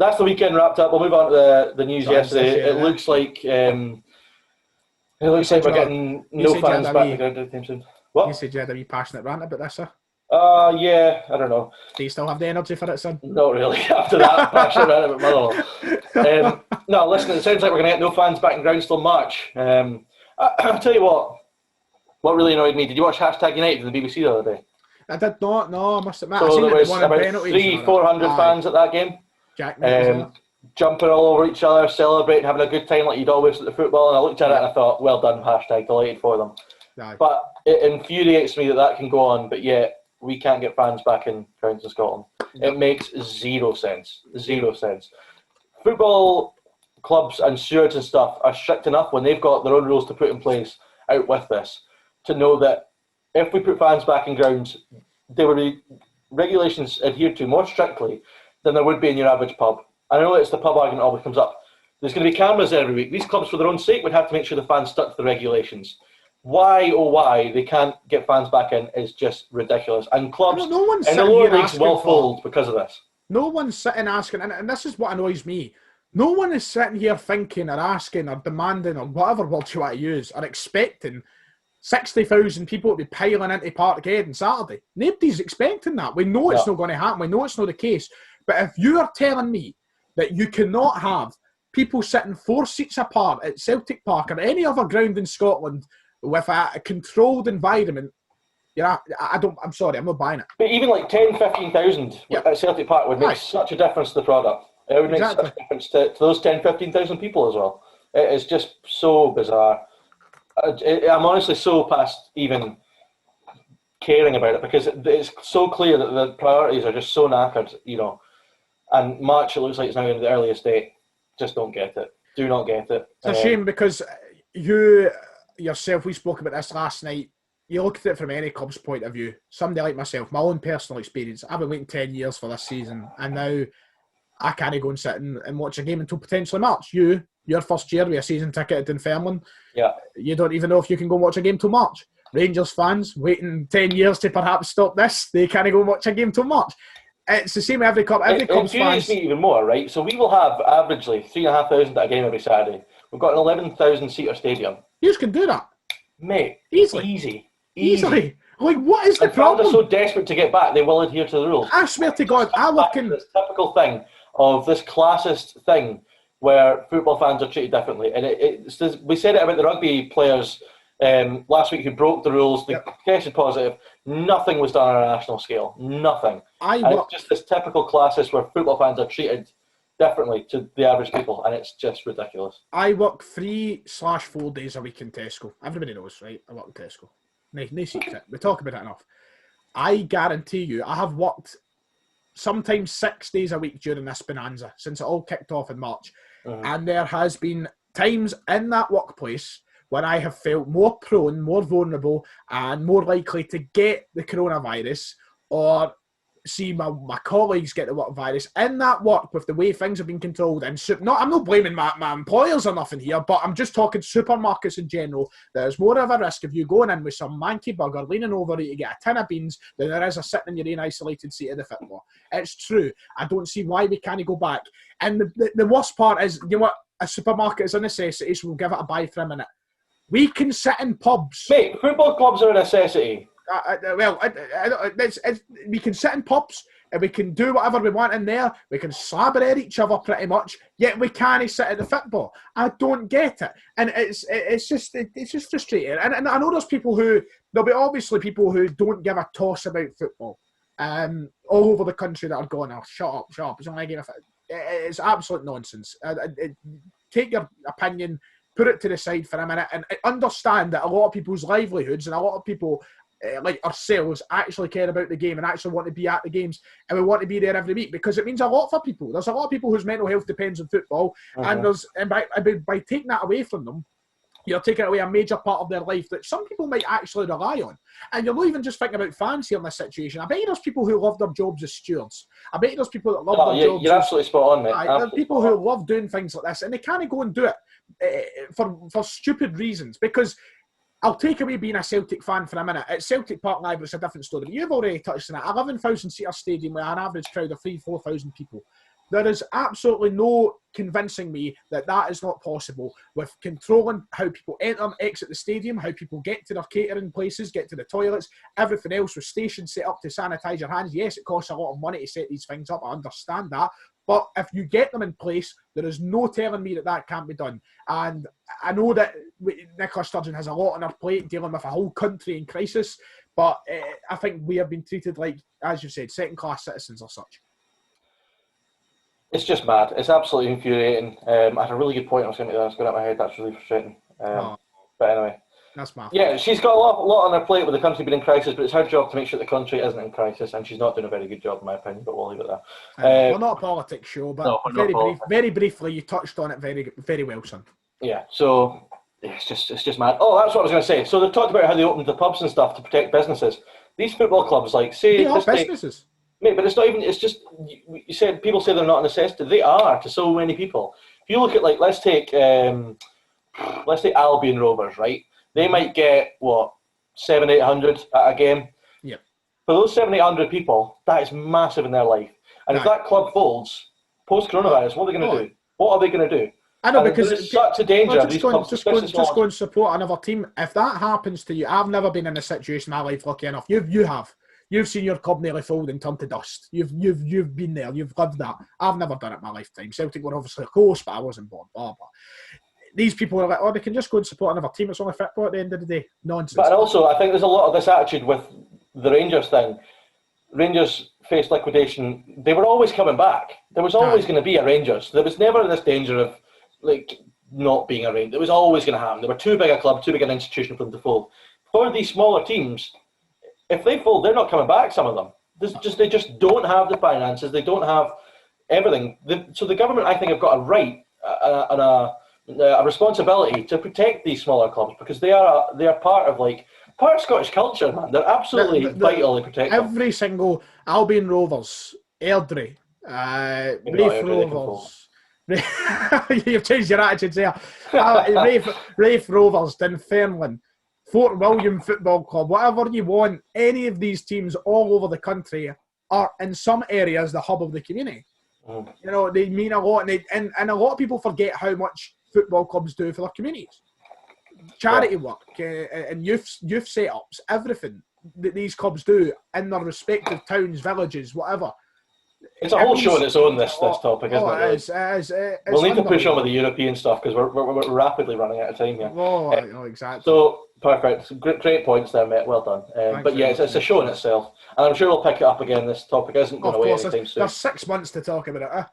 that's the weekend wrapped up. We'll move on to the news yesterday. Yeah, it looks like we're getting no fans back in the ground anytime soon. What? You said you had a wee passionate rant about this, sir. Yeah, I don't know. Do you still have the energy for it, son? Not really. After that passionate rant about Motherwell. No, listen. It sounds like we're going to get no fans back in ground till March. I'll tell you what. What really annoyed me? Did you watch #United on the BBC the other day? I did not. No, I must admit. So there was about 300-400 fans at that game. Jack jumping all over each other, celebrating, having a good time like you'd always at the football. And I looked at it and I thought, well done, #delighted for them. Aye. But it infuriates me that can go on, but yet we can't get fans back in grounds in Scotland. It makes zero sense. Zero sense. Football clubs and stewards and stuff are strict enough when they've got their own rules to put in place out with this to know that if we put fans back in grounds, there will be regulations adhered to more strictly than there would be in your average pub. And I know it's the pub argument always comes up. There's going to be cameras there every week. These clubs, for their own sake, would have to make sure the fans stuck to the regulations. Why, oh why, they can't get fans back in is just ridiculous. And clubs in the lower leagues will fold because of this. No one's sitting asking, and this is what annoys me, no one is sitting here thinking or asking or demanding or whatever word you want to use or expecting 60,000 people to be piling into Parkhead on Saturday. Nobody's expecting that. We know it's not going to happen. We know it's not the case. But if you are telling me that you cannot have people sitting 4 seats apart at Celtic Park or any other ground in Scotland with a controlled environment, I'm sorry, I'm not buying it. But even like 10, 15,000 at Celtic Park would make such a difference to the product. It would make such a difference to those 10, 15,000 people as well. It is just so bizarre. I'm honestly so past even caring about it because it's so clear that the priorities are just so knackered, And March, it looks like it's now in the earliest date. Just don't get it. Do not get it. It's a shame because you yourself, we spoke about this last night. You look at it from any club's point of view. Somebody like myself, my own personal experience. I've been waiting 10 years for this season, and now I can't go and sit and watch a game until potentially March. Your first year with a season ticket at Dunfermline, you don't even know if you can go and watch a game till March. Rangers fans waiting 10 years to perhaps stop this, they can't go and watch a game till March. It's the same every club. Every club's fans. Me even more, right? So we will have averagely 3,500 at a game every Saturday. We've got an 11,000-seater stadium. You can do that, mate. Easily. Like, what is the problem? Fans are so desperate to get back, they will adhere to the rules. I swear to God, I look in this typical thing of this classist thing where football fans are treated differently, and we said it about the rugby players last week who broke the rules. They tested positive. Nothing was done on a national scale. Nothing. It's just this typical classist where football fans are treated differently to the average people, and it's just ridiculous. I work 3/4 days a week in Tesco. Everybody knows, right? I work in Tesco. No secret. We talk about it enough. I guarantee you, I have worked sometimes 6 days a week during this bonanza since it all kicked off in March. And there has been times in that workplace when I have felt more prone, more vulnerable, and more likely to get the coronavirus or see my colleagues get the work virus in that work with the way things have been controlled. And I'm not blaming my employers or nothing here, but I'm just talking supermarkets in general. There's more of a risk of you going in with some manky bugger leaning over you to get a tin of beans than there is a sitting in your own isolated seat at the football. It's true. I don't see why we can't go back. And the worst part is, you know what? A supermarket is a necessity, so we'll give it a buy for a minute. We can sit in pubs. Mate, football clubs are a necessity. We can sit in pubs and we can do whatever we want in there. We can slabber at each other pretty much. Yet we can't sit at the football. I don't get it, and it's just frustrating. And I know there'll be obviously people who don't give a toss about football, all over the country that are going, "Oh, shut up! It's only a game of football." It's absolute nonsense. Take your opinion, put it to the side for a minute, and understand that a lot of people's livelihoods and a lot of people like ourselves actually care about the game and actually want to be at the games, and we want to be there every week because it means a lot for people. There's a lot of people whose mental health depends on football, and by taking that away from them, you're taking away a major part of their life that some people might actually rely on. And you're not even just thinking about fans here in this situation. I bet you there's people who love their jobs as stewards. I bet you there's people that love their jobs. You're absolutely spot on, mate. There are people who love doing things like this, and they can't go and do it for stupid reasons. Because I'll take away being a Celtic fan for a minute. At Celtic Park Live, it's a different story. You've already touched on it. 11,000-seater stadium with an average crowd of 3,000-4,000 people. There is absolutely no convincing me that that is not possible with controlling how people enter and exit the stadium, how people get to their catering places, get to the toilets, everything else with stations set up to sanitise your hands. Yes, it costs a lot of money to set these things up. I understand that. But if you get them in place, there is no telling me that that can't be done. And I know that Nicola Sturgeon has a lot on her plate dealing with a whole country in crisis, but I think we have been treated like, as you said, second-class citizens or such. It's just mad. It's absolutely infuriating. I had a really good point I was going to make. That's going out my head. That's really frustrating. But anyway. That's my fault. Yeah, she's got a lot on her plate with the country being in crisis, but it's her job to make sure the country isn't in crisis, and she's not doing a very good job, in my opinion, but we'll leave it there. We're not a politics show, but no, very briefly, you touched on it very, very well, son. Yeah, so it's just mad. Oh, that's what I was going to say. So they've talked about how they opened the pubs and stuff to protect businesses. These football clubs, like, say... They are businesses. Mate, but it's not even, it's just, you said, people say they're not a necessity. They are to so many people. If you look at, like, let's take Albion Rovers, right? They might get, 700-800 at a game? Yeah. For those 700-800 people, that is massive in their life. And if that club folds, post-coronavirus, what are they going to do? What are they going to do? I know, because it's such a danger. Just go and support another team. If that happens to you, I've never been in a situation in my life, lucky enough. You have. You've seen your club nearly fold and turn to dust. You've been there. You've lived that. I've never done it in my lifetime. Celtic were obviously close, but I wasn't born. Blah, blah. These people are like, oh, they can just go and support another team. It's only football at the end of the day. Nonsense. But also, I think there's a lot of this attitude with the Rangers thing. Rangers faced liquidation. They were always coming back. There was always going to be a Rangers. There was never this danger of not being a Rangers. It was always going to happen. They were too big a club, too big an institution for them to fold. For these smaller teams, if they fold, they're not coming back, some of them. They just don't have the finances. They don't have everything. So the government, I think, have got a right and a responsibility to protect these smaller clubs, because they are part of Scottish culture, man. They're absolutely vital to protect them. Every single Albion Rovers, Airdrie, Rafe Rovers. You've changed your attitudes there. Rafe Rovers, Dunfermline, Fort William Football Club, whatever you want, any of these teams all over the country are in some areas the hub of the community. You know, they mean a lot, and a lot of people forget how much football clubs do for their communities. Charity work and youth setups, everything that these clubs do in their respective towns, villages, whatever. It's a whole show on its own, this topic, isn't it? Really? We'll need to push on with the European stuff, because we're rapidly running out of time here. Oh, exactly. So, perfect. Great points there, mate. Well done. But yeah, it's a show in itself. And I'm sure we'll pick it up again. This topic isn't going away anytime soon. There's 6 months to talk about it,